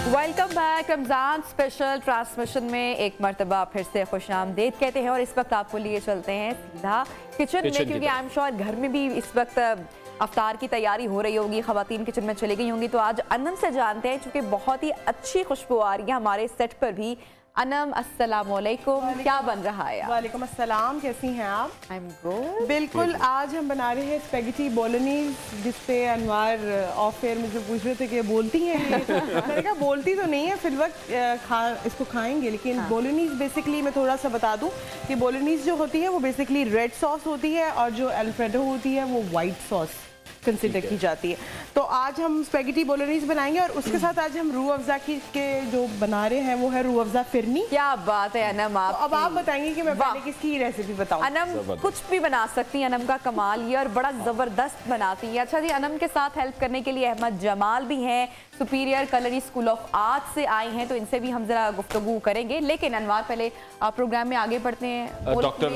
Welcome back. Ramzan special transmission में एक मरतबा फिर से खुशामदीद कहते हैं और इस वक्त आपको लिए चलते हैं सीधा किचन में, क्योंकि आई एम श्योर घर में भी इस वक्त अफ्तार की तैयारी हो रही होगी, ख़वातीन किचन में चली गई होंगी। तो आज अनम से जानते हैं, चूँकि बहुत ही अच्छी खुशबू आ रही है हमारे सेट पर भी। अनम अस्सलाम वालेकुम, क्या बन रहा है? वालेकुम अस्सलाम, कैसी हैं आप? I am good. बिल्कुल, आज हम बना रहे हैं स्पेगेटी बोलोनीज, जिसपे अनवार ऑफ एयर मुझे पूछ रहे थे कि बोलती हैं मैंने कहा बोलती तो नहीं है, फिर वक्त इसको खाएंगे, लेकिन बोलोनीज बेसिकली मैं थोड़ा सा बता दूं कि बोलोनीज जो होती है वो बेसिकली रेड सॉस होती है और जो अल्फ्रेडो होती है वो वाइट सॉस कंसिडर की जाती है। तो आज हम स्पेगेटी बोलोनीज बनाएंगे और उसके साथ आज हम रूह अफ़ज़ा के जो बना रहे हैं वो है रूह अफ़ज़ा फिरनी। क्या बात है अनम, आप तो अब आप बताएंगे कि मैं पहले किसकी रेसिपी बताऊं? अनम कुछ भी बना सकती है, अनम का कमाल ये, और बड़ा ज़बरदस्त बनाती है। अच्छा जी, अनम के साथ हेल्प करने के लिए अहमद जमाल भी हैं, superior Kalari school of art से आए हैं, तो इनसे भी हम जरा गुफ्तगू करेंगे। लेकिन अनवार पहले प्रोग्राम में आगे बढ़ते हैं। डॉक्टर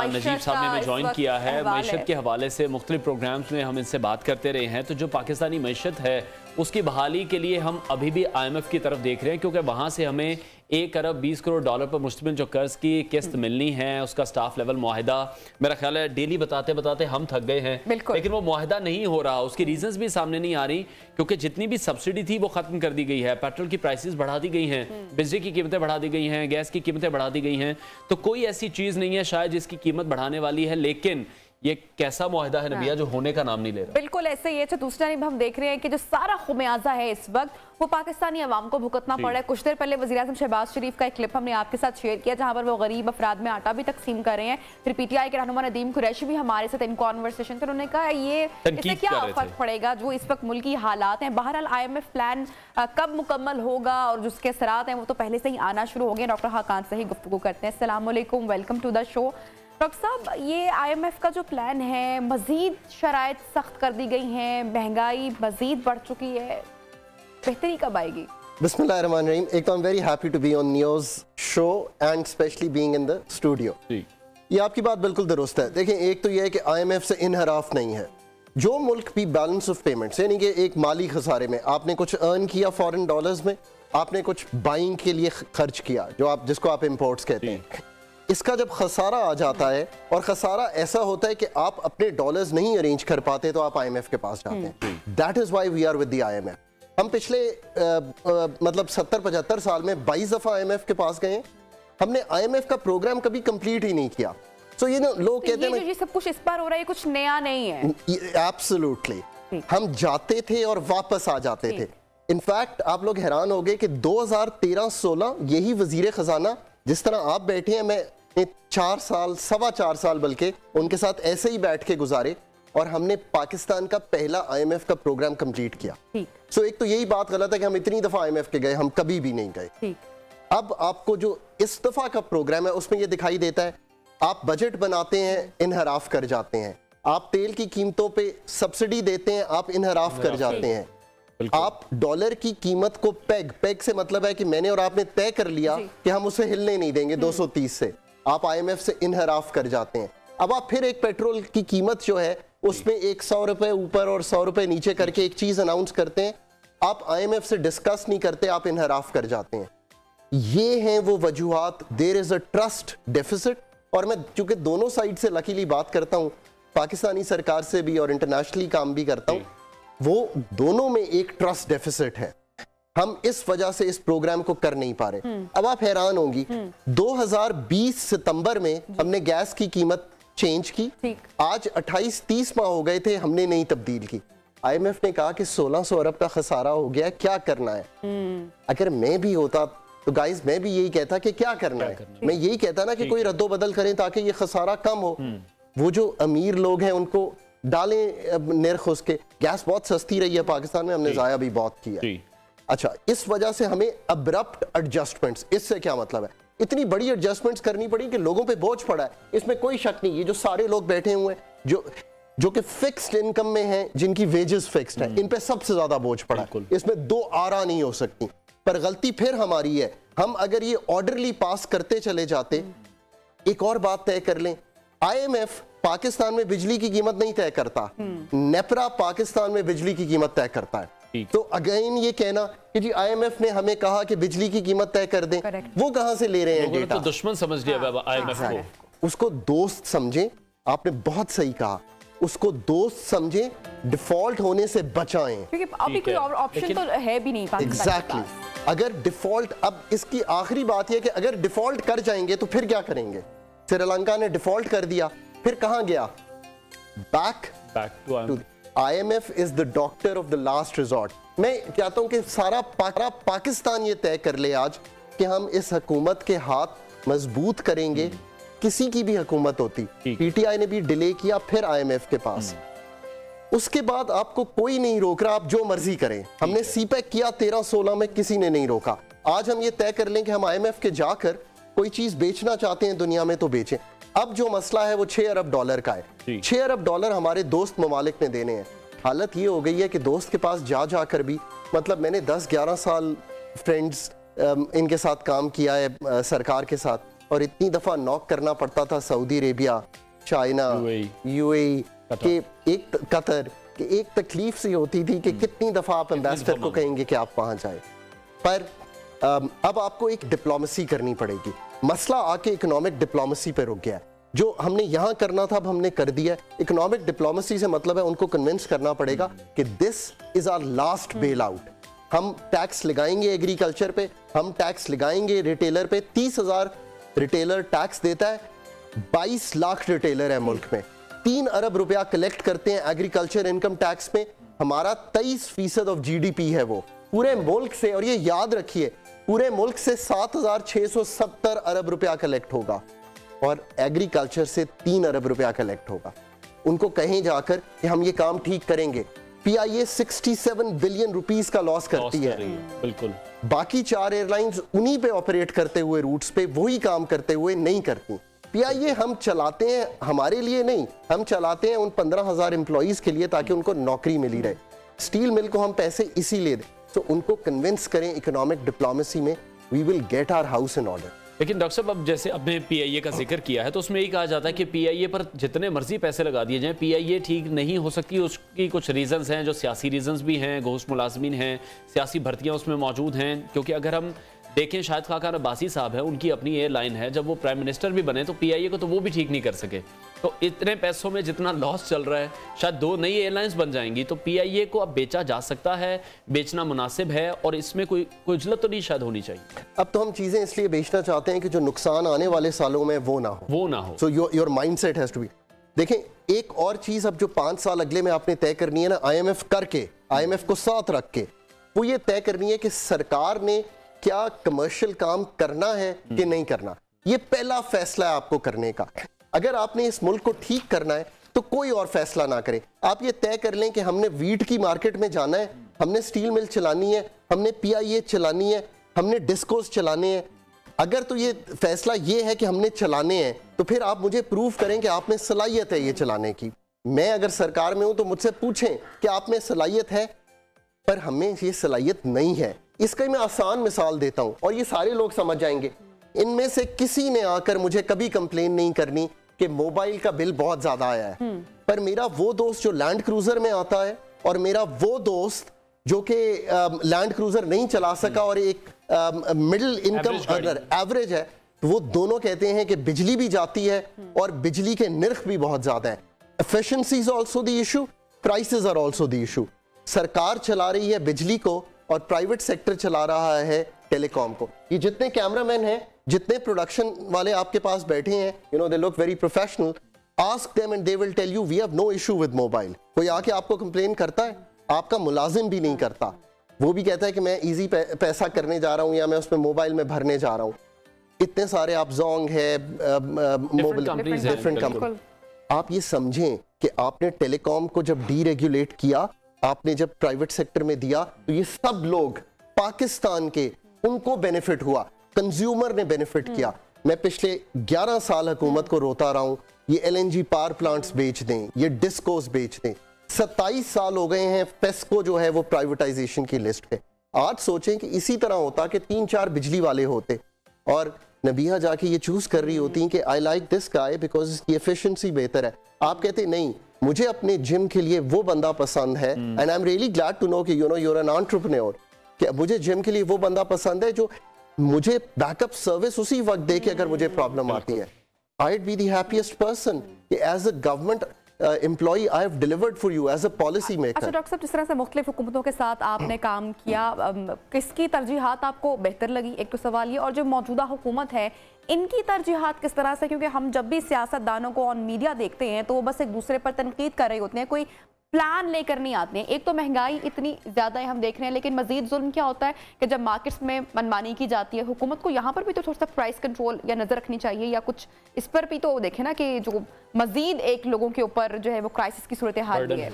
नजीब साहब ने हमें ज्वाइन किया है। मईशत के हवाले से मुख्तलिफ प्रोग्राम्स में हम इनसे बात करते रहे हैं। तो जो पाकिस्तानी मईशत है उसकी बहाली के लिए हम अभी भी IMF की तरफ देख रहे हैं, क्योंकि वहाँ से हमें 1 अरब 20 करोड़ डॉलर पर मुश्तमिल जो कर्ज की किस्त मिलनी है, उसका स्टाफ लेवल मुआहिदा, मेरा ख्याल है डेली बताते बताते हम थक गए हैं, लेकिन वो मुआहिदा नहीं हो रहा। उसकी रीजंस भी सामने नहीं आ रही, क्योंकि जितनी भी सब्सिडी थी वो खत्म कर दी गई है, पेट्रोल की प्राइसेस बढ़ा दी गई हैं, बिजली की कीमतें बढ़ा दी गई हैं, गैस की कीमतें बढ़ा दी गई हैं। तो कोई ऐसी चीज़ नहीं है शायद जिसकी कीमत बढ़ाने वाली है, लेकिन ये कैसा मुआहिदा है नबिया जो होने का नाम नहीं ले रहा। बिल्कुल ऐसे ही है। दूसरा नहीं, हम देख रहे हैं कि जो सारा खुमियाजा है इस वक्त वो पाकिस्तानी अवाम को भुगतना पड़ रहा है। कुछ देर पहले वज़ीर-ए-आज़म शहबाज शरीफ का एक क्लिप हमने आपके साथ शेयर किया, जहां पर वो गरीब अफराद में आटा भी तकसीम कर रहे हैं। फिर PTI के रहनुमा नदीम कुरैशी भी हमारे साथ इन कॉन्वर्सेशन पर, उन्होंने कहा ये इससे क्या फर्क पड़ेगा जो इस वक्त मुल्क की हालात हैं। बहरहाल IMF प्लान कब मुकम्मल होगा और जिसके असरात हैं वो तो पहले से ही आना शुरू हो गए। डॉक्टर हाकान से ही गुफ्तगू करते हैं। अस्सलाम वालेकुम, welcome to the show. Doctor साहब, ये IMF का जो प्लान है, मजीद शराइत सख्त कर दी गई हैं, महंगाई मजीद बढ़ चुकी है, बेहतरी कब आएगी? बिस्मिल्लाहिर्रहमानिर्रहीम। एक तो I am very happy to be on news show and specially being in the studio. ये आपकी बात बिल्कुल दुरुस्त है। देखिए, एक तो ये है कि IMF से इनहराफ नहीं है। जो मुल्क भी बैलेंस ऑफ पेमेंट्स, यानी कि एक माली खसारे में आपने कुछ अर्न किया फॉरेन डॉलर्स में, आपने कुछ बाइंग के लिए खर्च किया, जिसको आप इम्पोर्ट्स कहते हैं, इसका जब खसारा आ जाता है और खसारा ऐसा होता है कि आप अपने डॉलर्स नहीं अरेंज कर पाते, तो आप IMF के पास जाते हैं। That is why we are with the IMF। हम पिछले मतलब 70-75 साल में 22 दफा IMF के पास गए हैं। हमने IMF का प्रोग्राम कभी कंप्लीट ही नहीं किया। सो ये लोग कहते हैं ये सब कुछ इस बार हो रहा है, कुछ नया नहीं है। एब्सोल्युटली, हम जाते थे और वापस आ जाते थे। इनफैक्ट आप लोग हैरान हो गए कि 2013-16 यही वजीर खजाना, जिस तरह आप बैठे हैं, मैं 4 साल 4.25 साल बल्कि उनके साथ ऐसे ही बैठ के गुजारे और हमने पाकिस्तान का पहला IMF का प्रोग्राम कंप्लीट किया। सो एक तो यही बात गलत है कि हम इतनी दफा IMF के गए, हम कभी भी नहीं गए। अब आपको जो इस दफा का प्रोग्राम है उसमें यह दिखाई देता है, आप बजट बनाते हैं, इनहराफ कर जाते हैं। आप तेल की कीमतों पे सब्सिडी देते हैं, आप इनहराफ कर जाते हैं। आप डॉलर की कीमत को पेग से मतलब है कि मैंने और आपने तय कर लिया कि हम उसे हिलने नहीं देंगे 230 से, आप IMF से इनहराफ कर जाते हैं। अब आप फिर एक पेट्रोल की कीमत जो है उसमें 100 रुपए ऊपर और 100 रुपए नीचे करके एक चीज अनाउंस करते हैं, आप IMF से डिस्कस नहीं करते, आप इनहराफ कर जाते हैं। ये हैं वो वजूहात। There is a trust deficit. और मैं चूंकि दोनों साइड से लकीली बात करता हूं, पाकिस्तानी सरकार से भी और इंटरनेशनली काम भी करता हूं, वो दोनों में एक ट्रस्ट डेफिसिट है। हम इस वजह से इस प्रोग्राम को कर नहीं पा रहे। अब आप हैरान होंगी, 2020 सितंबर में हमने गैस की कीमत चेंज की, आज 28-30 माह हो गए थे, हमने नहीं तब्दील की। IMF ने कहा कि 1600 अरब का खसारा हो गया, क्या करना है? अगर मैं भी होता तो गाइस मैं भी यही कहता कि क्या करना है। मैं यही कहता ना कि कोई रद्दो बदल करें ताकि ये खसारा कम हो। वो जो अमीर लोग हैं उनको डालें निर्ख उसके। गैस बहुत सस्ती रही है पाकिस्तान में, हमने जाया भी बहुत किया। अच्छा, इस वजह से हमें अब्रप्ट एडजस्टमेंट्स, इससे क्या मतलब है, इतनी बड़ी एडजस्टमेंट्स करनी पड़ी कि लोगों पे बोझ पड़ा है, इसमें कोई शक नहीं। ये जो सारे लोग बैठे हुए हैं जो कि फिक्स्ड इनकम में हैं, जिनकी वेजेस फिक्स्ड हैं, इन पे सबसे ज्यादा बोझ पड़ा है। इसमें दो आरा नहीं हो सकती। पर गलती फिर हमारी है, हम अगर ये ऑर्डरली पास करते चले जाते। एक और बात तय कर लें, IMF पाकिस्तान में बिजली की कीमत नहीं तय करता, नेपरा पाकिस्तान में बिजली की कीमत तय करता है। तो अगेन ये कहना कि जी IMF ने हमें कहा कि बिजली की कीमत तय कर दें, वो कहां से ले रहे हैं डेटा? तो दुश्मन समझ लिया IMF को। उसको दोस्त समझें, आपने बहुत सही कहा, उसको दोस्त समझें, डिफॉल्ट होने से बचाएं, क्योंकि अभी कोई और ऑप्शन तो है भी नहीं पाकिस्तान के पास। अगर डिफॉल्ट, अब इसकी आखिरी बात यह कि अगर डिफॉल्ट कर जाएंगे तो फिर क्या करेंगे? श्रीलंका ने डिफॉल्ट कर दिया, फिर कहां गया? Back to IMF is the doctor of the last resort. मैं कहता हूं कि सारा पाकिस्तान ये तय कर ले आज कि हम इस हुकूमत के हाथ मजबूत करेंगे, किसी की भी हुकूमत होती। PTI ने भी डिले किया, फिर IMF के पास, उसके बाद आपको कोई नहीं रोक रहा, आप जो मर्जी करें। हमने CPEC किया 13-16 में, किसी ने नहीं रोका। आज हम ये तय कर लें कि हम IMF के जाकर कोई चीज बेचना चाहते हैं दुनिया में तो बेचें। अब जो मसला है वो $6 अरब का है। $6 अरब हमारे दोस्त ममालिक ने देने हैं। हालत ये हो गई है कि दोस्त के पास जा जाकर भी, मतलब मैंने 10-11 साल फ्रेंड्स इनके साथ काम किया है सरकार के साथ, और इतनी दफा नॉक करना पड़ता था सऊदी अरेबिया, चाइना, UAE के एक कतर के, एक तकलीफ सी होती थी कि कितनी दफा आप एम्बेसडर को कहेंगे कि आप वहां जाए। पर अब आपको एक डिप्लोमेसी करनी पड़ेगी। मसला आके इकोनॉमिक डिप्लोमेसी पे रुक गया है। जो हमने यहां करना था अब हमने कर दिया। इकोनॉमिक डिप्लोमेसी से मतलब है उनको कन्विंस करना पड़ेगा कि this is our last bail out. हम टैक्स लगाएंगे एग्रीकल्चर पे, हम टैक्स लगाएंगे रिटेलर पे। 30,000 रिटेलर टैक्स देता है, 22 लाख रिटेलर है मुल्क में, 3 अरब रुपया कलेक्ट करते हैं एग्रीकल्चर इनकम टैक्स में। हमारा 23% ऑफ GDP है वो पूरे मुल्क से, और ये याद रखिए पूरे मुल्क से 7,670 अरब रुपया कलेक्ट होगा, और एग्रीकल्चर से 3 अरब रुपया कलेक्ट होगा। उनको कहें जाकर कि हम ये काम ठीक करेंगे। PIA 67 बिलियन रुपीस का लॉस करती है। बिल्कुल। बाकी 4 एयरलाइंस उन्हीं पे ऑपरेट करते हुए रूट्स पे वही काम करते हुए नहीं करती। PIA हम चलाते हैं हमारे लिए नहीं, हम चलाते हैं उन 15,000 एम्प्लॉइज के लिए ताकि उनको नौकरी मिली रहे। स्टील मिल को हम पैसे इसीलिए दें। तो उनको कन्विंस करें इकोनॉमिक डिप्लोमेसी में, we will get our house in order. लेकिन डॉक्टर साहब, अब जैसे आपने PIA का जिक्र किया है तो उसमें यही कहा जाता है कि PIA पर जितने मर्जी पैसे लगा दिए जाएं, PIA ठीक नहीं हो सकती। उसकी कुछ रीजंस हैं, जो सियासी रीजंस भी हैं, घोष मुलाजमीन हैं, सियासी भर्तियां उसमें मौजूद हैं। क्योंकि अगर हम देखें, शाहिद खाकान अब्बासी साहब है, उनकी अपनी एयरलाइन है, जब वो प्राइम मिनिस्टर भी बने तो PIA को तो वो भी ठीक नहीं कर सके। तो इतने पैसों में जितना लॉस चल रहा है, शायद 2 नई एयरलाइंस बन जाएंगी तो PIA को अब बेचा जा सकता है, बेचना मुनासिब है, और इसमें कोई उजलत तो नहीं शायद होनी चाहिए। अब तो हम चीजें इसलिए बेचना चाहते हैं कि जो नुकसान आने वाले सालों में वो ना हो। So your mindset has to be. देखें, एक और चीज अब जो 5 साल अगले में आपने तय करनी है ना, IMF करके, IMF को साथ रख के, वो ये तय करनी है कि सरकार ने क्या कमर्शियल काम करना है कि नहीं करना। ये पहला फैसला है आपको करने का। अगर आपने इस मुल्क को ठीक करना है तो कोई और फैसला ना करें। आप ये तय कर लें कि हमने वीट की मार्केट में जाना है, हमने स्टील मिल चलानी है, हमने PIA चलानी है, हमने डिस्कोस चलाने हैं। अगर तो ये फैसला ये है कि हमने चलाने हैं, तो फिर आप मुझे प्रूव करें कि आप में सलाहियत है ये चलाने की। मैं अगर सरकार में हूं तो मुझसे पूछें कि आप में सलाहियत है, पर हमें ये सलाहियत नहीं है। इसका मैं आसान मिसाल देता हूं और ये सारे लोग समझ जाएंगे। इनमें से किसी ने आकर मुझे कभी कंप्लेन नहीं करनी कि मोबाइल का बिल बहुत ज्यादा आया है, पर मेरा वो दोस्त जो लैंड क्रूजर में आता है और मेरा वो दोस्त जो कि लैंड क्रूजर नहीं चला सका और एक मिडिल इनकम एवरेज है, तो वो दोनों कहते हैं कि बिजली भी जाती है और बिजली के निर्ख भी बहुत ज्यादा है। Efficiency is also the issue, prices are also the issue. सरकार चला रही है बिजली को और प्राइवेट सेक्टर चला रहा है टेलीकॉम को। ये जितने कैमरामैन हैं, जितने प्रोडक्शन वाले आपके पास बैठे हैं, you know they look very professional, ask them and they will tell you we have no issue with mobile. कोई आके आपको कंप्लेन करता है? आपका मुलाजिम भी नहीं करता, वो भी कहता है कि मैं इजी पैसा करने जा रहा हूं या मैं उसमें मोबाइल में भरने जा रहा हूं। इतने सारे आप जोंग है, मोबाइल डिफरेंट कंपनी। आप ये समझें कि आपने टेलीकॉम को जब डीरेगुलेट किया, आपने जब प्राइवेट सेक्टर में दिया, तो ये सब लोग पाकिस्तान के उनको बेनिफिट हुआ, कंज्यूमर ने बेनिफिट किया। मैं पिछले 11 साल हुकूमत को रोता रहा हूं ये LNG पावर प्लांट्स बेच दें, ये डिस्कोस बेच दें। 27 साल हो गए हैं पेस्को जो है वो प्राइवेटाइजेशन की लिस्ट पे। आज सोचें कि इसी तरह होता कि 3-4 बिजली वाले होते और नबिया जाके ये चूज कर रही होती कि I like this guy because इसकी एफिशिएंसी बेहतर है। आप कहते नहीं, मुझे अपने जिम के लिए वो बंदा पसंद है, and I am really glad to know कि you know you are an entrepreneur, कि मुझे जिम के लिए वो बंदा पसंद है जो मुझे बैकअप सर्विस उसी वक्त दे के अगर मुझे प्रॉब्लम आती है। I'd be the happiest person as a government employee I have delivered for you as a policy maker। अच्छा डॉक्टर साहब, जिस तरह से मुख्तलिफ हुकूमतों के साथ आपने काम किया, किसकी तरजीहात आपको बेहतर लगी, एक तो सवाल ये, और जो मौजूदा हुकूमत है इनकी तरजीहात किस तरह से, क्योंकि हम जब भी सियासतदानों को ऑन मीडिया देखते हैं तो वो बस एक दूसरे पर तनकीद कर रहे होते हैं, कोई प्लान लेकर नहीं आते हैं। एक तो महंगाई इतनी ज़्यादा है हम देख रहे हैं, लेकिन मजीद जुल्म क्या होता है कि जब मार्केट्स में मनमानी की जाती है, हुकूमत को यहाँ पर भी तो थोड़ा सा प्राइस कंट्रोल या नज़र रखनी चाहिए, या कुछ इस पर भी तो देखें ना कि जो मजीद एक लोगों के ऊपर जो है वो क्राइसिस की सूरत हाल भी है।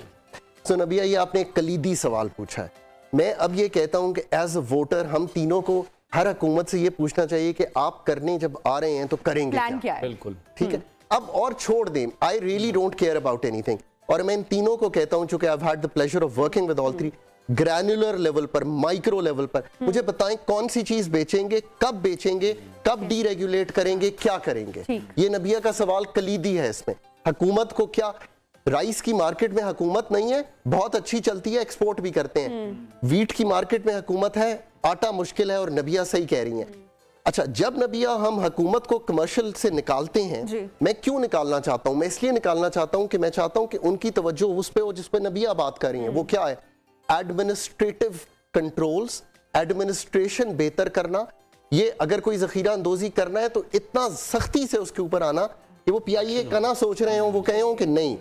सो नबिया, ये आपने एक कलीदी सवाल पूछा है। मैं अब ये कहता हूँ कि एज अ वोटर हम तीनों को हर हुकूमत से ये पूछना चाहिए कि आप करने जब आ रहे हैं तो करेंगे क्या? बिल्कुल ठीक है, अब और छोड़ दें, I really don't care about anything. और मैं इन तीनों को कहता हूं, चूंकि I have had the pleasure of working with all three, granular level पर, माइक्रो लेवल पर, मुझे बताएं कौन सी चीज बेचेंगे, कब डीरेगुलेट करेंगे, क्या करेंगे। ये नबिया का सवाल कलीदी है। इसमें हुकूमत को क्या, राइस की मार्केट में हुकूमत नहीं है, बहुत अच्छी चलती है, एक्सपोर्ट भी करते हैं। वीट की मार्केट में हुकूमत है, आटा मुश्किल है, और नबिया सही कह रही हैं। अच्छा, जब नबिया हम हुकूमत को कमर्शियल से निकालते हैं, मैं क्यों निकालना चाहता हूं? मैं इसलिए निकालना चाहता हूं कि मैं चाहता हूं कि उनकी तवज्जो उस पे हो जिस पे नबिया बात कर रही हैं। वो क्या है? एडमिनिस्ट्रेटिव कंट्रोल्स, एडमिनिस्ट्रेशन बेहतर करना। ये अगर कोई जखीरा अंदोजी करना है तो इतना सख्ती से उसके ऊपर आना कि वो PIA का ना सोच रहे हो, वो कहे हो कि नहीं,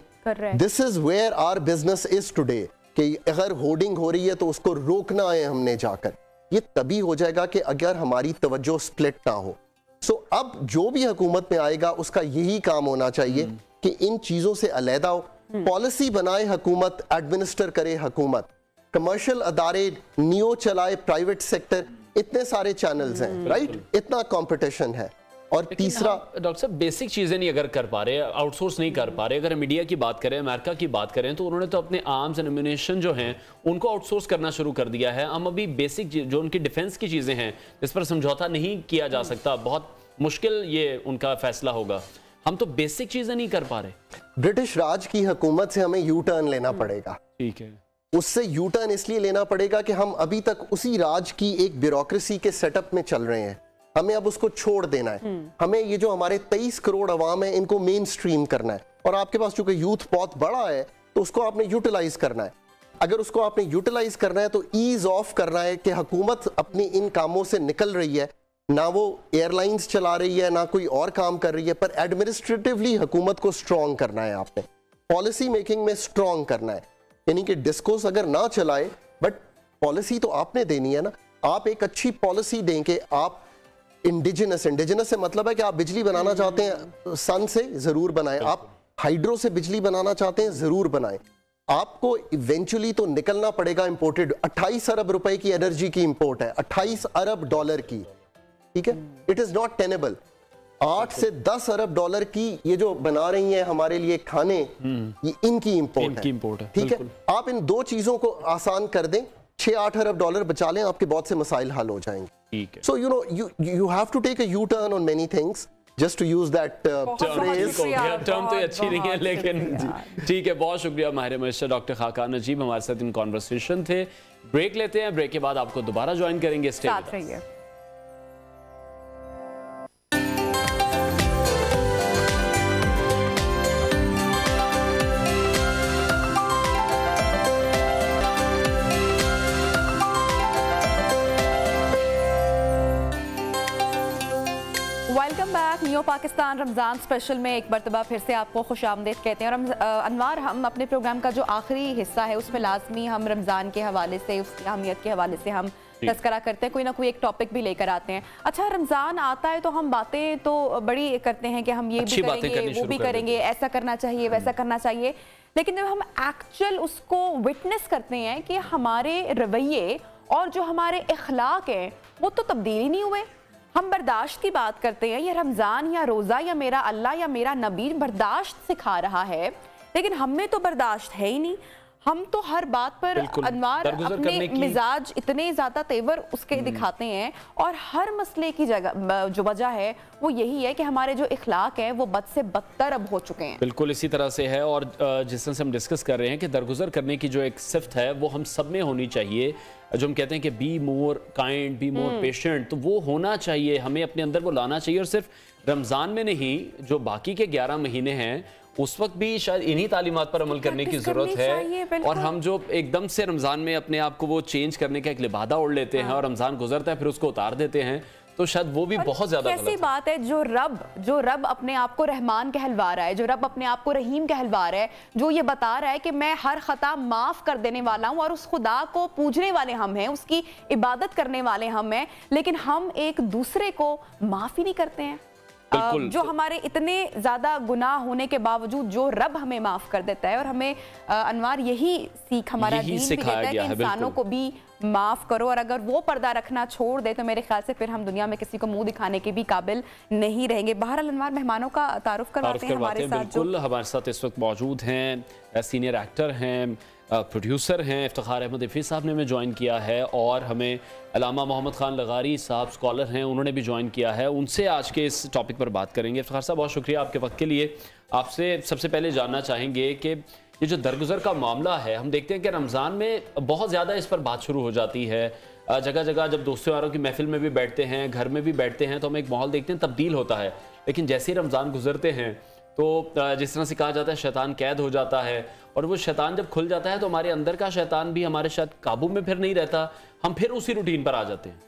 this is where our business is today, कि अगर होर्डिंग हो रही है तो उसको रोकना है हमने जाकर। ये तभी हो जाएगा कि अगर हमारी तवज्जो स्प्लिट ना हो। सो अब जो भी हुकूमत में आएगा उसका यही काम होना चाहिए कि इन चीजों से अलहदा हो, पॉलिसी बनाए हुकूमत, एडमिनिस्टर करे हुकूमत, कमर्शियल अदारे नियो चलाए, प्राइवेट सेक्टर, इतने सारे चैनल्स हैं, राइट, इतना कंपटीशन है। और तीसरा, डॉक्टर साहब बेसिक चीजें नहीं अगर कर पा रहे, आउटसोर्स नहीं कर पा रहे, अगर मीडिया की बात करें, अमेरिका की बात करें, तो उन्होंने तो अपने आर्म्स एंड एम्यूनिशन जो हैं उनको आउटसोर्स करना शुरू कर दिया है। हम अभी बेसिक जो उनकी डिफेंस की चीजें हैं इस पर समझौता नहीं किया जा सकता, बहुत मुश्किल ये उनका फैसला होगा। हम तो बेसिक चीजें नहीं कर पा रहे। ब्रिटिश राज की हुकूमत से हमें यू टर्न लेना पड़ेगा। ठीक है, उससे यू टर्न इसलिए लेना पड़ेगा कि हम अभी तक उसी राज की एक ब्यूरोक्रेसी के सेटअप में चल रहे हैं, हमें अब उसको छोड़ देना है। हमें ये जो हमारे 23 करोड़ अवाम है इनको मेन स्ट्रीम करना है, और आपके पास चूंकि यूथ बहुत बड़ा है तो उसको आपने यूटिलाइज करना है। अगर उसको आपने यूटिलाइज करना है तो ईज ऑफ करना है कि हुकूमत अपनी इन कामों से निकल रही है, ना वो एयरलाइंस चला रही है ना कोई और काम कर रही है, पर एडमिनिस्ट्रेटिवली हुकूमत को स्ट्रॉन्ग करना है, आपने पॉलिसी मेकिंग में स्ट्रॉन्ग करना है। यानी कि डिस्कोर्स अगर ना चलाए, बट पॉलिसी तो आपने देनी है ना। आप एक अच्छी पॉलिसी दें कि आप इंडिजिनस से मतलब है कि आप बिजली बनाना चाहते हैं सन से, जरूर बनाएं। आप हाइड्रो से बिजली बनाना चाहते हैं, जरूर बनाएं। आपको इवेंचुअली तो निकलना पड़ेगा इंपोर्टेड। 28 अरब रुपए की एनर्जी की इंपोर्ट है, 28 अरब डॉलर की, ठीक है, इट इज नॉट टेनेबल। 8 से 10 अरब डॉलर की ये जो बना रही हैं हमारे लिए खाने, ये इनकी इंपोर्ट है, ठीक है। आप इन दो चीजों को आसान कर दें, 6-8 अरब डॉलर बचा लें, आपके बहुत से मसाइल हल हो जाएंगे। So you have to take a U-turn on many things. Just to use that phrase. Term तो अच्छी नहीं है, लेकिन ठीक है। बहुत शुक्रिया माहिर मईशत डॉक्टर खाकान नजीब हमारे साथ इन कॉन्वर्सेशन थे। ब्रेक लेते हैं, ब्रेक के बाद आपको दोबारा ज्वाइन करेंगे। साथ रहिए। Welcome back. New Pakistan Ramzan special में एक मरतबा फिर से आपको खुशामदीद कहते हैं। और अनवार, हम अपने प्रोग्राम का जो आखिरी हिस्सा है उसमें लाजमी हम रमज़ान के हवाले से, उसकी अहमियत के हवाले से हम तज़किरा करते हैं, कोई ना कोई एक टॉपिक भी लेकर आते हैं। अच्छा, रमज़ान आता है तो हम बातें तो बड़ी करते हैं कि हम ये भी करेंगे, वो भी करेंगे, ऐसा करना चाहिए, वैसा करना चाहिए, लेकिन जब हम एक्चुअल उसको विटनेस करते हैं कि हमारे रवैये और जो हमारे इखलाक हैं वो तो तब्दील ही नहीं हुए। हम बर्दाश्त की बात करते हैं, या रमज़ान या रोज़ा या मेरा अल्लाह या मेरा नबी बर्दाश्त सिखा रहा है, लेकिन हम में तो बर्दाश्त है ही नहीं। हम तो हर बात पर अनवार अपने मिजाज इतने ज्यादा तेवर उसके दिखाते हैं, और हर मसले की जगह जो वजह है वो यही है कि हमारे जो इखलाक है वो बद से बदतर अब हो चुके हैं। बिल्कुल इसी तरह से है, और जिस तरह से हम डिस्कस कर रहे हैं कि दरगुजर करने की जो एक सिफ्त है वो हम सब में होनी चाहिए, जो हम कहते हैं कि be more kind, be more patient, तो वो होना चाहिए, हमें अपने अंदर वो लाना चाहिए। और सिर्फ रमज़ान में नहीं, जो बाकी के 11 महीने हैं उस वक्त भी शायद इन्हीं तालीमात पर अमल करने की ज़रूरत है। और हम जो एकदम से रमज़ान में अपने आप को वो चेंज करने का एक लिबादा ओढ़ लेते हैं और रमज़ान गुजरता है फिर उसको उतार देते हैं, तो शायद वो भी बहुत ज्यादा कैसी बात है। जो रब अपने आप को रहमान कहलवा रहा है, जो रब अपने आप को रहीम कहलवा रहा है, जो ये बता रहा है कि मैं हर खता माफ कर देने वाला हूं, और उस खुदा को पूजने वाले हम हैं, उसकी इबादत करने वाले हम हैं, लेकिन हम एक दूसरे को माफ ही नहीं करते हैं। जो हमारे इतने ज्यादा गुनाह होने के बावजूद जो रब हमें माफ कर देता है, और हमें अनवार यही सीख हमारा दीन भी देता है कि इंसानों को भी माफ करो, और अगर वो पर्दा रखना छोड़ दे तो मेरे ख्याल से फिर हम दुनिया में किसी को मुंह दिखाने के भी काबिल नहीं रहेंगे। बहरहाल अनवार, मेहमानों का तारुफ करवाते हैं हमारे साथ। बिल्कुल, हमारे साथ इस वक्त मौजूद हैं सीनियर एक्टर हैं, प्रोड्यूसर हैं, इफ्तिखार अहमद हफीज़ साहब ने हमें ज्वाइन किया है, और हमें अल्लामा मोहम्मद खान लगारी साहब स्कॉलर हैं, उन्होंने भी ज्वाइन किया है। उनसे आज के इस टॉपिक पर बात करेंगे। इफ्तिखार साहब, बहुत शुक्रिया आपके वक्त के लिए। आपसे सबसे पहले जानना चाहेंगे कि ये जो दरगुजर का मामला है, हम देखते हैं कि रमज़ान में बहुत ज़्यादा इस पर बात शुरू हो जाती है, जगह जगह जब दोस्तों यारों की महफिल में भी बैठते हैं, घर में भी बैठते हैं, तो हम एक माहौल देखते हैं तब्दील होता है। लेकिन जैसे ही रमज़ान गुजरते हैं तो जिस तरह से कहा जाता है शैतान कैद हो जाता है, और वो शैतान जब खुल जाता है तो हमारे अंदर का शैतान भी हमारे शायद काबू में फिर नहीं रहता, हम फिर उसी रूटीन पर आ जाते हैं।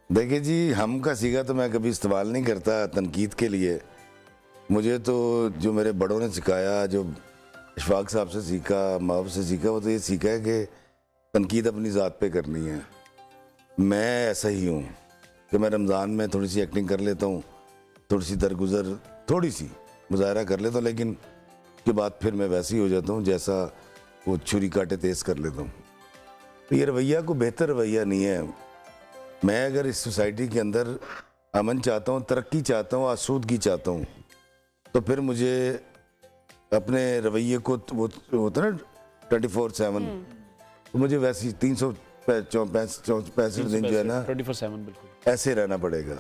देखिए जी, हम का सीखा तो मैं कभी इस्तेमाल नहीं करता तनकीद के लिए। मुझे तो जो मेरे बड़ों ने सिखाया, जो इशफाक साहब से सीखा, माँ से सीखा, वो तो ये सीखा है कि तनकीद अपनी ज़ात पे करनी है। मैं ऐसा ही हूँ कि मैं रमज़ान में थोड़ी सी एक्टिंग कर लेता हूँ, थोड़ी सी दरगुजर, थोड़ी सी मुजाहरा कर लेता हूँ, लेकिन उसके बाद फिर मैं वैसे ही हो जाता हूँ जैसा वो छुरी काटे तेज़ कर लेता हूँ। तो ये रवैया को बेहतर रवैया नहीं है। मैं अगर इस सोसाइटी के अंदर अमन चाहता हूँ, तरक्की चाहता हूँ, आसूदगी चाहता हूँ, तो फिर मुझे अपने रवैये को, वो होता है ना 24/7, तो मुझे वैसे 365 दिन जो है ना 24/7 बिल्कुल ऐसे रहना पड़ेगा।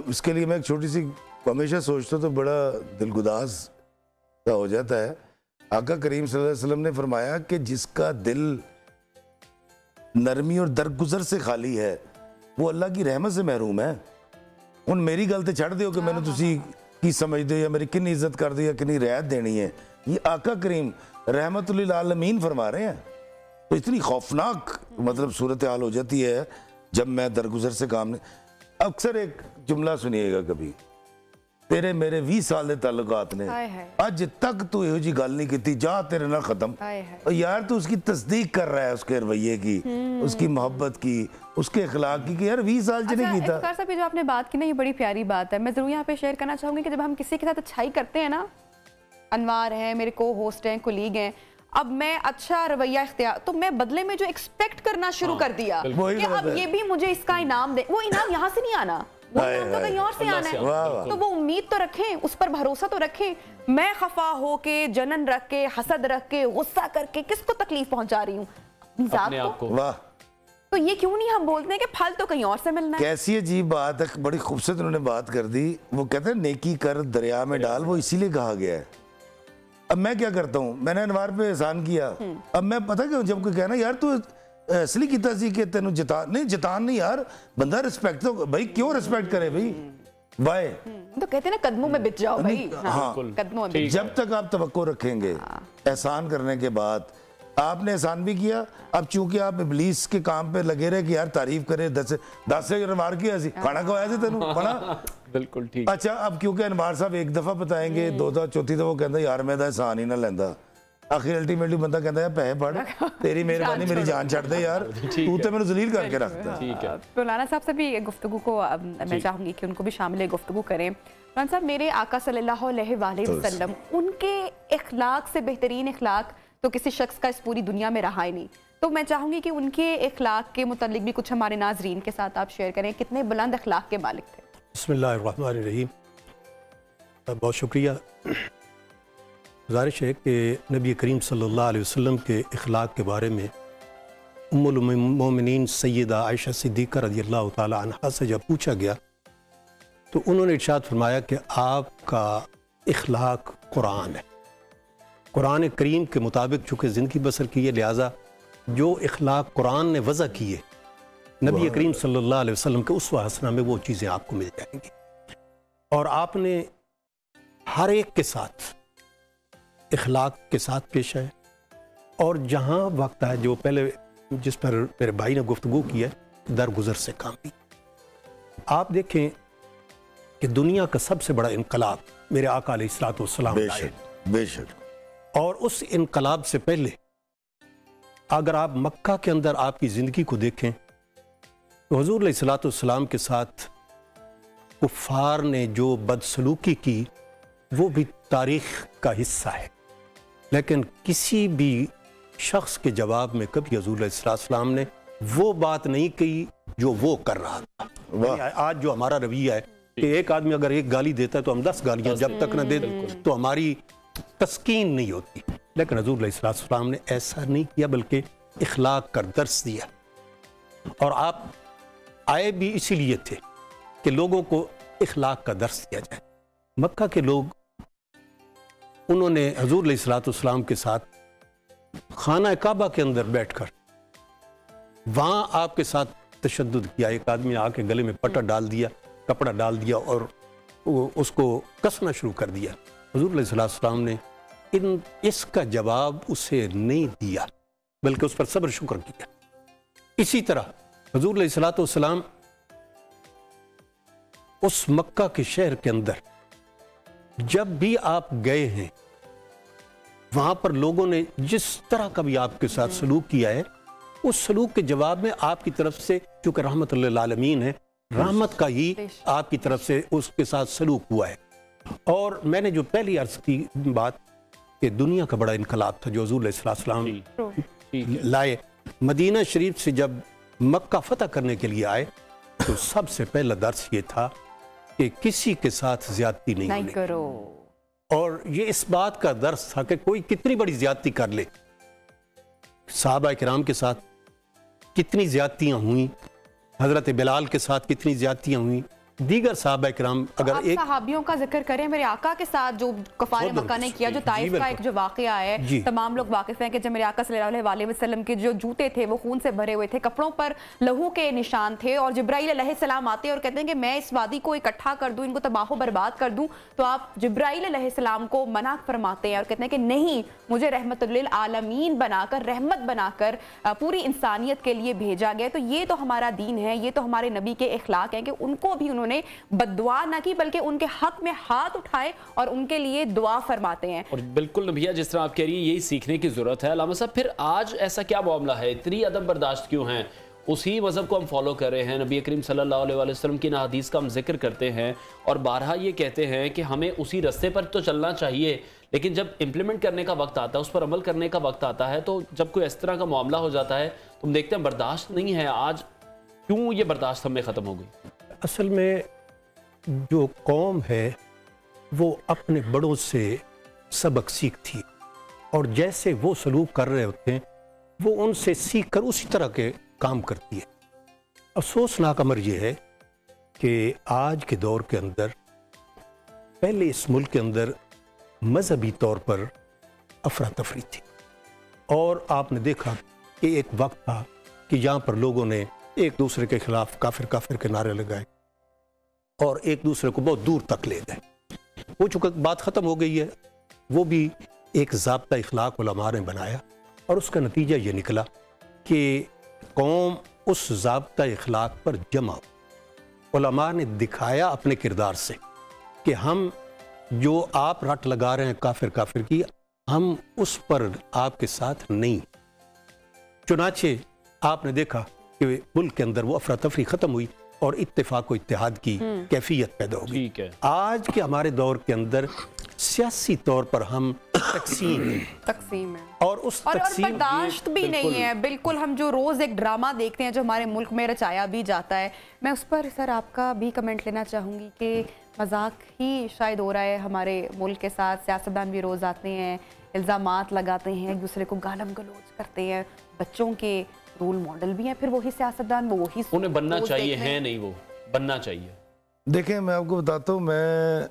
उसके लिए मैं एक छोटी सी हमेशा सोचता हूँ तो बड़ा दिलगुदाज सा हो जाता है। आका करीम सल्लल्लाहु अलैहि वसल्लम ने फरमाया कि जिसका दिल नरमी और दरगुजर से खाली है वो अल्लाह की रहमत से महरूम है। हुण मेरी गल ते छड़ दिओ कि मैंने तुसी की समझदे हो या मेरी कितनी इज्जत कर दी या कितनी रियायत देनी है। ये आका करीम रहमतुल्लिल आलमीन फरमा रहे हैं। तो इतनी खौफनाक मतलब सूरत हाल हो जाती है जब मैं दरगुजर से काम नहीं। अक्सर एक जुमला सुनिएगा कभी, तेरे मेरे 20 साल के ताल्लुकात ने अज तक तू यहो जी गल नहीं की, जा तेरे नाल खत्म। और यार तू उसकी तस्दीक कर रहा है, उसके रवैये की, उसकी मोहब्बत की, उसके अखलाक की, कि यार 20 साल च नहीं कीता। इफ्तिखार साहब, जो आपने बात की ना, ये बड़ी प्यारी बात है। मैं जरूर यहाँ पे शेयर करना चाहूंगी कि जब हम किसी के साथ अच्छाई करते हैं ना, अनवार है, मेरे को होस्ट हैं, कुलीग हैं, अब मैं अच्छा रवैया इख्तियार, तो मैं बदले में जो एक्सपेक्ट करना शुरू कर दिया कि अब ये भी मुझे इसका इनाम दे। वो इनाम यहाँ से नहीं आना, वो इनाम तो कहीं और से आना है। तो वो उम्मीद तो रखें, उस पर भरोसा तो रखें। मैं खफा हो के, जनन रख के, हसद रख के, गुस्सा करके किसको तकलीफ पहुंचा रही हूँ? अपने आप को। वाह, तो ये क्यों नहीं हम बोलते हैं कि फल तो कहीं और से मिलना है? कैसी अजीब बात है, बड़ी खूबसूरत उन्होंने बात कर दी। वो कहते हैं नेकी कर दरिया में डाल, वो इसीलिए कहा गया है। अब मैं क्या करता हूँ, मैंने अनवार पे एहसान किया, अब मैं पता क्यों, जब कोई कहना यार तू असली कीता सी कि तेनू जितान नहीं यार, बंदा रिस्पेक्ट तो भाई, क्यों रिस्पेक्ट करे भाई, वाई तो कहते हैं ना कदमों में बिछ जाओ भाई। हाँ, कदमों में बिछ जब तक आप तवक्को रखेंगे एहसान करने के बाद, आपने एहसान भी किया। अब चूंकि आप इब्लीस के काम पे लगे रहे कि यार तारीफ करे, 10 से अनवार किया सी खाना खवाया थे तेनू खाना बिल्कुल ठीक। अच्छा, अब क्योंकि अनवार साहब एक दफा बताएंगे, दो दफा, चौथी दफा वो कहता यार मैं एहसान ही ना लेंदा, आखिर अल्टीमेटली बंदा कहता है पैसे पड़, तेरी मेहरबानी मेरी जान छड़ दे यार, तू तो मैंने जलील करके रखता। ठीक है, मौलाना साहब से भी गुफ्तगू को मैं चाहूंगी कि उनको भी शामिल गुफ्तगू करें। मौलाना साहब, मेरे आका सल्लल्लाहु अलैहि वसल्लम, उनके इखलाक से बेहतरीन इखलाक तो किसी शख्स का इस पूरी दुनिया में रहा ही नहीं। तो मैं चाहूंगी कि उनके इखलाक के मुतालिक भी कुछ हमारे नाजरीन के साथ आप शेयर करें, कितने बुलंद इखलाक के मालिक थे? बिस्मिल्लाहिर्रहमानिर्रहीम। बहुत शुक्रिया। गुजारिश है कि नबी करीम सल्लल्लाहु अलैहि वसल्लम के अखलाक के बारे में उम्मुल मोमिनीन सैयदा आयशा सिद्दीक़ा रज़ियल्लाहु ताला अन्हा से जब पूछा गया तो उन्होंने इरशाद फरमाया कि आपका अखलाक कुरान है, कुरान करीम के मुताबिक चूँकि ज़िंदगी बसर की है, लिहाजा जो अखलाक कुरान ने वज़ा किए नबी करीम सल्लल्लाहु अलैहि वसल्लम के उस्वा हसना में वो चीज़ें आपको मिल जाएंगी। और आपने हर एक के साथ अखलाक के साथ पेश आए। और जहाँ वक्त है जो पहले जिस पर मेरे भाई ने गुफ्तगू की है, दरगुजर से काम भी। आप देखें कि दुनिया का सबसे बड़ा इनकलाब मेरे आका अलैहिस्सलातु वस्सलाम लाए, बेशक। और उस इनकलाब से पहले अगर आप मक्का के अंदर आपकी ज़िंदगी को देखें तो हुज़ूर अलैहिस्सलातु वस्सलाम के साथ कुफ़ार ने जो बदसलूकी की वो भी तारीख़ का हिस्सा है, लेकिन किसी भी शख्स के जवाब में कभी हुज़ूर अलैहिस्सलातु वस्सलाम ने वो बात नहीं कही जो वो कर रहा था। आज जो हमारा रवैया है कि एक आदमी अगर एक गाली देता है तो हम 10 गालियाँ जब तक न दे तो हमारी तस्कीन नहीं होती, लेकिन हुज़ूर अलैहिस्सलातु वस्सलाम ने ऐसा नहीं किया, बल्कि इखलाक का दर्स दिया। और आप आए भी इसीलिए थे कि लोगों को इखलाक का दर्स दिया जाए। मक्का के लोग उन्होंने हुज़ूर अलैहिस्सलातु वस्सलाम के साथ खाना काबा के अंदर बैठकर वहाँ आपके साथ तशद्दुद किया। एक आदमी ने आके गले में पट्टा डाल दिया, कपड़ा डाल दिया और उसको कसना शुरू कर दिया। हुज़ूर अलैहिस्सलातु वस्सलाम ने इसका जवाब उसे नहीं दिया, बल्कि उस पर सब्र शुक्र किया। इसी तरह हुज़ूर अलैहिस्सलातु वस्सलाम उस मक्का के शहर के अंदर जब भी आप गए हैं वहां पर लोगों ने जिस तरह का भी आपके साथ सलूक किया है, उस सलूक के जवाब में आपकी तरफ से, चूंकि रहमतुल लिल आलमीन है, रहमत का ही आपकी तरफ से उसके साथ सलूक हुआ है। और मैंने जो पहली अर्ज की बात कि दुनिया का बड़ा इनकलाब था जो हुज़ूर अलैहिस्सलाम लाए, मदीना शरीफ से जब मक्का फतह करने के लिए आए तो सबसे पहला दर्स ये था कि किसी के साथ ज्यादती नहीं करो। और ये इस बात का दर्स था कि कोई कितनी बड़ी ज्यादती कर ले। सहाबा किराम के साथ कितनी ज्यादतियां हुई, हजरत बिलाल के साथ कितनी ज्यादतियां हुई, दीगर सहाबा किराम। अगर एक सहाबियों का जिक्र करें, मेरे आका के साथ जो कफार मक्का ने किया, जो ताइफ का एक जो वाकया है, तमाम लोग वाकिफ हैं कि जब मेरे आका सल्लल्लाहु अलैहि वसल्लम के जो जूते थे वो खून से भरे हुए थे, कपड़ों पर लहू के निशान थे, और जिब्राइल अलैहिस्सलाम आते और कहते हैं कि मैं इस वादी को इकट्ठा कर दूं, इनको तबाह बर्बाद कर दूं, तो आप जिब्राइल अलैहिस्सलाम को मना फरमाते हैं और कहते हैं कि नहीं, मुझे रहमतुल लिल आलमीन बनाकर, रहमत बनाकर पूरी इंसानियत के लिए भेजा गया। तो ये तो हमारा दीन है, ये तो हमारे नबी के इखलाक हैं कि उनको भी उन्होंने बद्दुआ ना की, बल्कि उनके हक में हाथ उठाए और उनके लिए दुआ फरमाते हैं। और बिल्कुल नबिया, जिस तरह आप कह रही हैं, यही सीखने की जरूरत है। अल्लामा साहब, फिर आज ऐसा क्या मामला है, इतनी अदब बर्दाश्त क्यों है? उसी मज़हब को हम फॉलो कर रहे हैं, नबी करीम सल्लल्लाहु अलैहि वसल्लम की हदीस का हम जिक्र करते हैं और बारहा ये कहते हैं कि हमें उसी रास्ते पर तो चलना चाहिए, लेकिन जब इम्प्लीमेंट करने का वक्त आता है, उस पर अमल करने का वक्त आता है, तो जब कोई इस तरह का मामला हो जाता है तो हम देखते हैं बर्दाश्त नहीं है। आज क्यों ये बर्दाश्त हमें ख़त्म हो गई? असल में जो कौम है वो अपने बड़ों से सबक सीखती, और जैसे वो सलूक कर रहे होते हैं वो उनसे सीख कर उसी तरह के काम करती है। अफसोसनाक अमर ये है कि आज के दौर के अंदर, पहले इस मुल्क के अंदर मजहबी तौर पर अफरा तफरी थी, और आपने देखा कि एक वक्त था कि जहाँ पर लोगों ने एक दूसरे के खिलाफ काफिर काफिर के नारे लगाए और एक दूसरे को बहुत दूर तक ले गए। वो चूँकि बात ख़त्म हो गई है, वो भी एक ज़ाब्ता इखलाक उलमा ने बनाया, और उसका नतीजा ये निकला कि कौम उस ज़ाब्ता इखलाक पर जमा। उलमा ने दिखाया अपने किरदार से कि हम जो आप रट लगा रहे हैं काफिर काफिर की, हम उस पर आपके साथ नहीं। चुनाचे आपने देखा कि मुल्क के अंदर वो अफरा तफरी ख़त्म हुई और इत्तेफाक व इत्तेहाद की कैफियत पैदा हो गई। आज के हमारे दौर के अंदर सियासी तौर पर हम तकसीम है और उस तकसीम बर्दाश्त भी नहीं है बिल्कुल। हम जो रोज एक ड्रामा देखते हैं जो हमारे मुल्क में रचाया भी जाता है, मैं उस पर सर आपका भी कमेंट लेना चाहूँगी कि मजाक ही शायद हो रहा है हमारे मुल्क के साथ। सियासतदान भी रोज आते हैं, इल्ज़ामात लगाते हैं, एक दूसरे को गालम गलोच करते हैं, बच्चों के रोल मॉडल भी हैं फिर वही सियासतदान, वो वही उन्हें बनना चाहिए है नहीं, वो बनना चाहिए। देखें मैं आपको बताता हूँ, मैं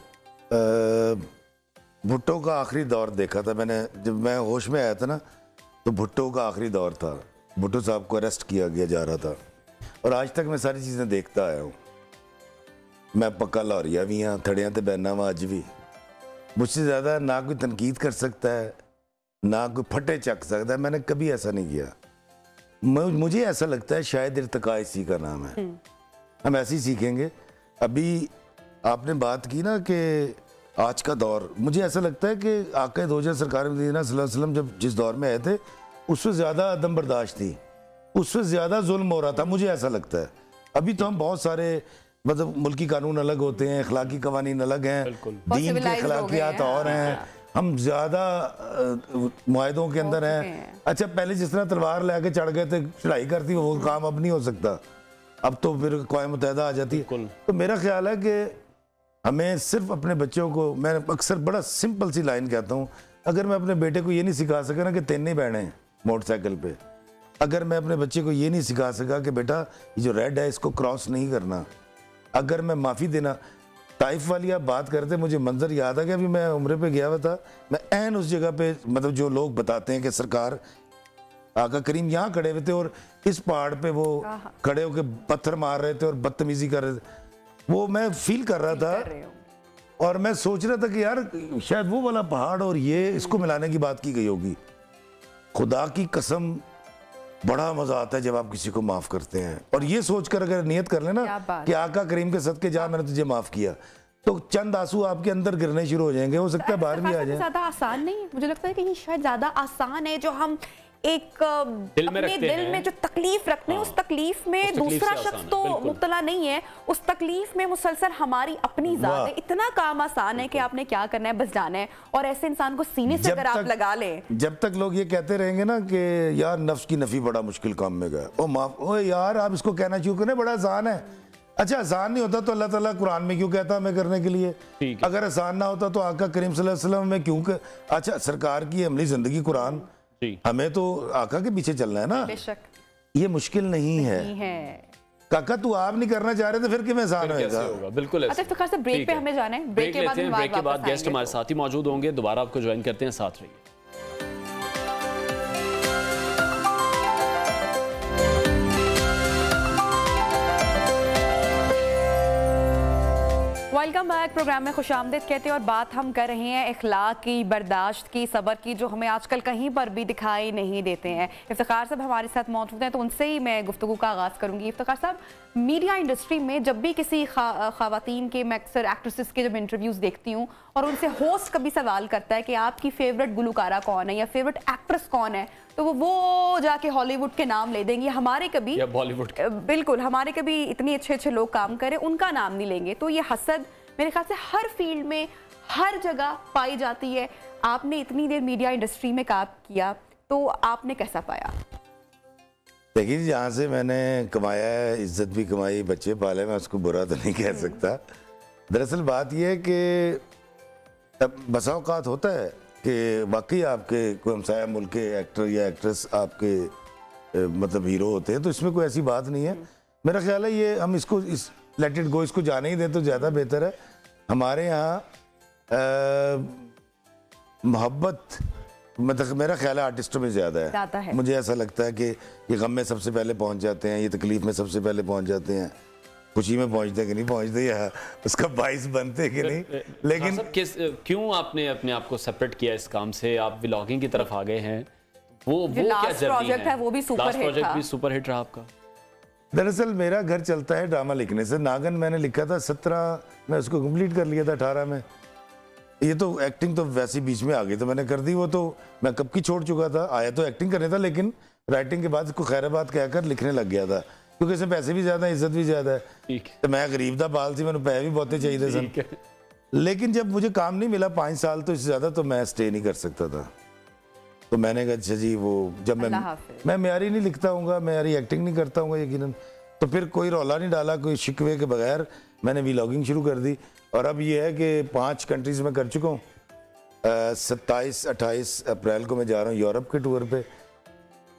भुट्टो का आखिरी दौर देखा था मैंने। जब मैं होश में आया था ना तो भुट्टो का आखिरी दौर था, भुट्टो साहब को अरेस्ट किया गया जा रहा था, और आज तक मैं सारी चीज़ें देखता आया हूँ। मैं पक्का लाहौरिया भी हाँ, थड़ियाँ ते बहना वा अज भी। मुझसे ज़्यादा ना कोई तनकीद कर सकता है ना कोई फटे चक सकता है, मैंने कभी ऐसा नहीं किया। मुझे ऐसा लगता है शायद इर्तिका इसी का नाम है, हम ऐसे ही सीखेंगे। अभी आपने बात की ना कि आज का दौर, मुझे ऐसा लगता है कि आका दो हज़ार सरकार मदीना सल्लल्लाहु अलैहि वसल्लम जब जिस दौर में आए थे उससे ज़्यादा अदम बर्दाश्त थी, उससे ज़्यादा जुल्म हो रहा था, मुझे ऐसा लगता है। अभी तो हम बहुत सारे मतलब मुल्की कानून अलग होते हैं, अखलाकी कवानीन अलग हैं, दीन के अखलाकियात और हैं, हम ज़्यादा मुआहदों के अंदर हैं। अच्छा पहले जिस तरह तलवार लेके चढ़ गए थे चढ़ाई करती, वो काम अब नहीं हो सकता, अब तो फिर क़ौम मुत्तहिदा आ जाती है। तो मेरा ख्याल है कि हमें सिर्फ अपने बच्चों को, मैं अक्सर बड़ा सिंपल सी लाइन कहता हूँ, अगर मैं अपने बेटे को ये नहीं सिखा सका ना कि तेने बहने मोटरसाइकिल पे, अगर मैं अपने बच्चे को ये नहीं सिखा सका कि बेटा ये जो रेड है इसको क्रॉस नहीं करना, अगर मैं माफ़ी देना, ताइफ वाली आप बात करते मुझे मंजर याद आ गया। अभी मैं उम्रे पे गया हुआ था, मैं ऐन उस जगह पे, मतलब जो लोग बताते हैं कि सरकार आका करीम यहाँ खड़े हुए थे और इस पहाड़ पे वो खड़े होकर पत्थर मार रहे थे और बदतमीजी कर रहे थे, वो मैं फील कर रहा था और मैं सोच रहा था कि यार शायद वो वाला पहाड़ और ये इसको मिलाने की बात की गई होगी। खुदा की कसम बड़ा मजा आता है जब आप किसी को माफ करते हैं, और ये सोचकर अगर नियत कर लेना कि आका करीम के सदके जा मैंने तुझे माफ किया, तो चंद आंसू आपके अंदर गिरने शुरू हो जाएंगे, हो सकता है बाहर भी आ जाए। ज्यादा आसान नहीं, मुझे लगता है कि ये शायद ज्यादा आसान है जो हम एक दिल में अपने दिल में जो तकलीफ रखते हैं, उस तकलीफ में दूसरा शख्स तो मुब्तला नहीं है, उस तकलीफ में मुसलसल हमारी अपनी जात है। इतना काम आसान है कि आपने क्या करना है, बस जाना है, और ऐसे इंसान को सीने से अगर आप लगा लें। जब तक लोग ये कहते रहेंगे ना कि यार नफ्स की नफी बड़ा मुश्किल काम में गया, ओ माफ, ओ यार आप इसको कहना शुरू करें बड़ा आसान है। अच्छा आसान नहीं होता तो अल्लाह ताला कुरान में क्यों कहता हमें करने के लिए? अगर आसान ना होता तो आका करीम सल्लल्लाहु अलैहि वसल्लम में क्यों? अच्छा सरकार की अमली जिंदगी कुरान, हमें तो आका के पीछे चलना है ना, बेशक ये मुश्किल नहीं है। काका तू आप नहीं करना चाह रहे थे फिर किमें आसान होगा? बिल्कुल ऐसे। अच्छा तो ब्रेक पे हमें जाना है, ब्रेक के बाद गेस्ट हमारे साथ ही मौजूद होंगे, दोबारा आपको ज्वाइन करते हैं, साथ रहिए। Welcome back. प्रोग्राम में खुशामदीद कहते हैं और बात हम कर रहे हैं इखलाक की, बर्दाश्त की, सब्र की, जो हमें आजकल कहीं पर भी दिखाई नहीं देते हैं। इफ्तिखार साहब हमारे साथ मौजूद हैं तो उनसे ही मैं गुफ्तगू का आगाज़ करूंगी। इफ्तिखार साहब, मीडिया इंडस्ट्री में जब भी किसी ख़वातीन के, मैं अक्सर एक्ट्रेसेस के जब इंटरव्यूज़ देखती हूँ और उनसे होस्ट कभी सवाल करता है कि आपकी फेवरेट गुलकारा कौन है या फेवरेट एक्ट्रेस कौन है, तो वो जाके हॉलीवुड के नाम ले देंगे, हमारे कभी बॉलीवुड, बिल्कुल हमारे कभी इतने अच्छे अच्छे लोग काम करें उनका नाम नहीं लेंगे। तो ये हसद मेरे ख्याल से हर फील्ड में हर जगह पाई जाती है। आपने इतनी देर मीडिया इंडस्ट्री में काम किया तो आपने कैसा पाया? देखिए जहाँ से मैंने कमाया है, इज्जत भी कमाई, बच्चे पाले, मैं उसको बुरा तो नहीं कह सकता। दरअसल बात यह है कि बसा औकात होता है कि वाकई आपके कोई हमसाया मुल्क के एक्टर या एक्ट्रेस आपके मतलब हीरो होते हैं, तो इसमें कोई ऐसी बात नहीं है। मेरा ख्याल है ये हम इसको लेट इट गो, इसको जाने ही दें तो ज़्यादा बेहतर है। हमारे यहाँ मोहब्बत मतलब मेरा ख्याल है आर्टिस्टों में ज़्यादा है। मुझे ऐसा लगता है कि ये गम में सबसे पहले पहुँच जाते हैं, ये तकलीफ में सबसे पहले पहुँच जाते हैं, खुशी में पहुँचते कि नहीं पहुँचते या उसका बाइस बनते कि नहीं। लेकिन क्यों आपने अपने आप को सेपरेट किया इस काम से? आप व्लॉगिंग की तरफ आ गए हैं, वो क्या प्रोजेक्ट है, वो भी सुपर हिट रहा आपका। दरअसल मेरा घर चलता है ड्रामा लिखने से। नागन मैंने लिखा था 17 में, उसको कंप्लीट कर लिया था 18 में। ये तो एक्टिंग तो वैसे बीच में आ गई तो मैंने कर दी, वो तो मैं कब की छोड़ चुका था। आया तो एक्टिंग करने था लेकिन राइटिंग के बाद इसको खैराबाद कहकर लिखने लग गया था, क्योंकि इसमें पैसे भी ज़्यादा, इज्जत भी ज़्यादा है। तो मैं गरीब दा बाल सी, मैंने पैसे भी बहुते चाहिए सन। लेकिन जब मुझे काम नहीं मिला 5 साल तो इससे ज़्यादा तो मैं स्टे नहीं कर सकता था। तो मैंने कहा अच्छा जी, वो जब मैं म्यारी नहीं लिखता हूँ, म्यारी एक्टिंग नहीं करता हूँ यकीनन, तो फिर कोई रौला नहीं डाला, कोई शिकवे के बगैर मैंने व्लॉगिंग शुरू कर दी। और अब ये है कि 5 कंट्रीज़ में कर चुका हूँ। 27-28 अप्रैल को मैं जा रहा हूँ यूरोप के टूर पे।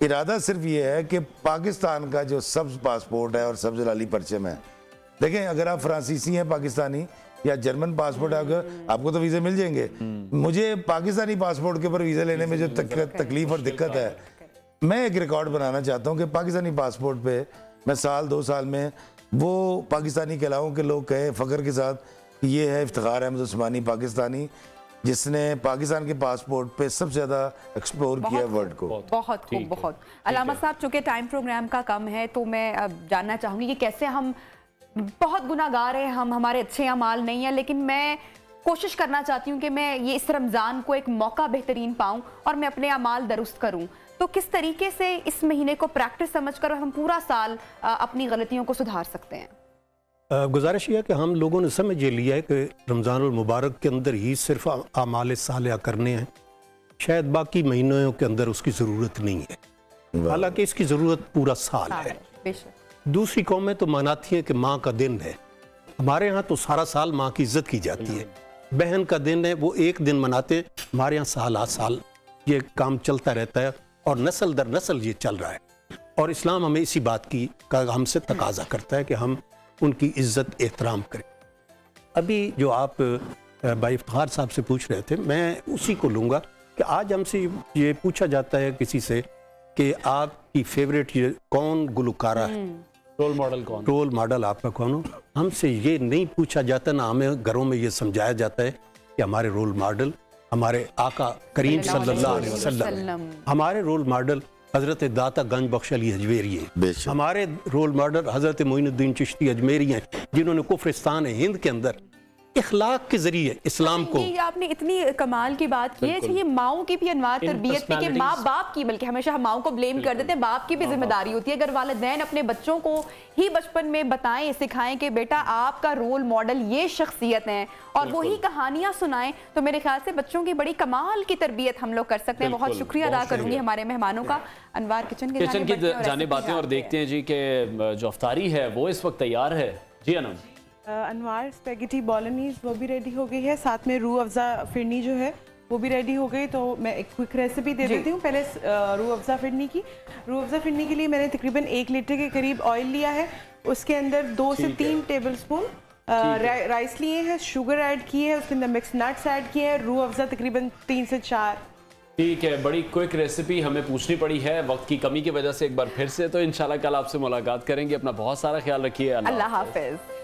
इरादा सिर्फ ये है कि पाकिस्तान का जो सब्ज पासपोर्ट है और सब्ज लाली परचम है, देखें अगर आप फ्रांसीसी हैं पाकिस्तानी या जर्मन पासपोर्ट है आपको तो वीज़े मिल जाएंगे। मुझे पाकिस्तानी पासपोर्ट के ऊपर वीज़ा लेने में जो तकलीफ और दिक्कत है, मैं एक रिकॉर्ड बनाना चाहता हूँ कि पाकिस्तानी पासपोर्ट पे मैं 1-2 साल में वो पाकिस्तानी कहलाऊँ कि लोग कहें फ़ख्र के साथ ये है इफ्तिखार अहमद उस्मानी पाकिस्तानी, जिसने पाकिस्तान के पासपोर्ट पे सबसे ज़्यादा एक्सप्लोर किया वर्ल्ड को। बहुत खूब, बहुत। अलामा साहब, चूंकि टाइम प्रोग्राम का कम है तो मैं अब जानना चाहूँगी कि कैसे हम बहुत गुनाहगार हैं, हम हमारे अच्छे अमाल नहीं है, लेकिन मैं कोशिश करना चाहती हूँ कि मैं ये इस रमज़ान को एक मौका बेहतरीन पाऊँ और मैं अपने अमाल दुरुस्त करूँ। तो किस तरीके से इस महीने को प्रैक्टिस समझकर हम पूरा साल अपनी गलतियों को सुधार सकते हैं? गुजारिश यह कि हम लोगों ने समझ ये लिया है कि रमज़ानुल मुबारक के अंदर ही सिर्फ आमाल सालिहा करने हैं, शायद बाकी महीनों के अंदर उसकी ज़रूरत नहीं है, हालांकि इसकी ज़रूरत पूरा साल है। दूसरी कौमें तो मनाती हैं कि माँ का दिन है, हमारे यहाँ तो सारा साल माँ की इज्जत की जाती है। बहन का दिन है, वो एक दिन मनाते, हमारे यहाँ साल ये काम चलता रहता है और नस्ल दर नस्ल ये चल रहा है। और इस्लाम हमें इसी बात की का हमसे तकाजा करता है कि हम उनकी इज्जत एहतराम करें। अभी जो आप भाई इफ्तिखार साहब से पूछ रहे थे, मैं उसी को लूँगा कि आज हमसे ये पूछा जाता है किसी से कि आपकी फेवरेट कौन गुलकारा है, रोल मॉडल कौन, रोल मॉडल आपका कौन हो। हमसे ये नहीं पूछा जाता, ना हमें घरों में ये समझाया जाता है कि हमारे रोल मॉडल हमारे आका करीम सल्लल्लाहु अलैहि वसल्लम, हमारे रोल मॉडल हज़रत दाता गंज बख्श अली अजमेरी है, हमारे रोल मॉडल हज़रत मोइनुद्दीन चिश्ती अजमेरी हैं, जिन्होंने कुफ्रिस्तान हिंद के अंदर इखलाक के जरिए इस्लाम को। ये आपने इतनी कमाल की बात की है, ये माओ की भी अनवार तरबियत पे कि माँ बाप की, बल्कि हमेशा हम माओ को ब्लेम कर देते हैं, बाप की भी जिम्मेदारी होती है। अगर वालिदैन अपने बच्चों को ही बचपन में बताएं, सिखाएं कि बेटा आपका रोल मॉडल ये शख्सियत है और वही कहानियां सुनाएं, तो मेरे ख्याल से बच्चों की बड़ी कमाल की तरबियत हम लोग कर सकते हैं। बहुत शुक्रिया अदा करूंगी हमारे मेहमानों का। अनवार किचन की जानिब आते हैं और देखते हैं जी कि जो अफ्तारी है वो इस वक्त तैयार है। जी अनम। अनवार स्पेगेटी बॉलोनीज वो भी रेडी हो गई है, साथ में रूह अफ़ज़ा फिरनी जो है वो भी रेडी हो गई। तो मैं एक क्विक रेसिपी दे देती हूँ पहले रूह अफ़ज़ा फिरनी की। रूह अफ़ज़ा फिरनी के लिए मैंने तकरीबन 1 लीटर के करीब ऑयल लिया है, उसके अंदर 2 से 3 टेबलस्पून राइस लिए हैं, शुगर ऐड की है, उसके अंदर मिक्स नट्स ऐड किए हैं, रूह अफ़ज़ा तकरीबन 3 से 4। ठीक है, बड़ी क्विक रेसिपी हमें पूछनी पड़ी है वक्त की कमी की वजह से एक बार फिर से। तो इंशाल्लाह कल आपसे मुलाकात करेंगे। अपना बहुत सारा ख्याल रखिए। अल्लाह हाफ़िज़।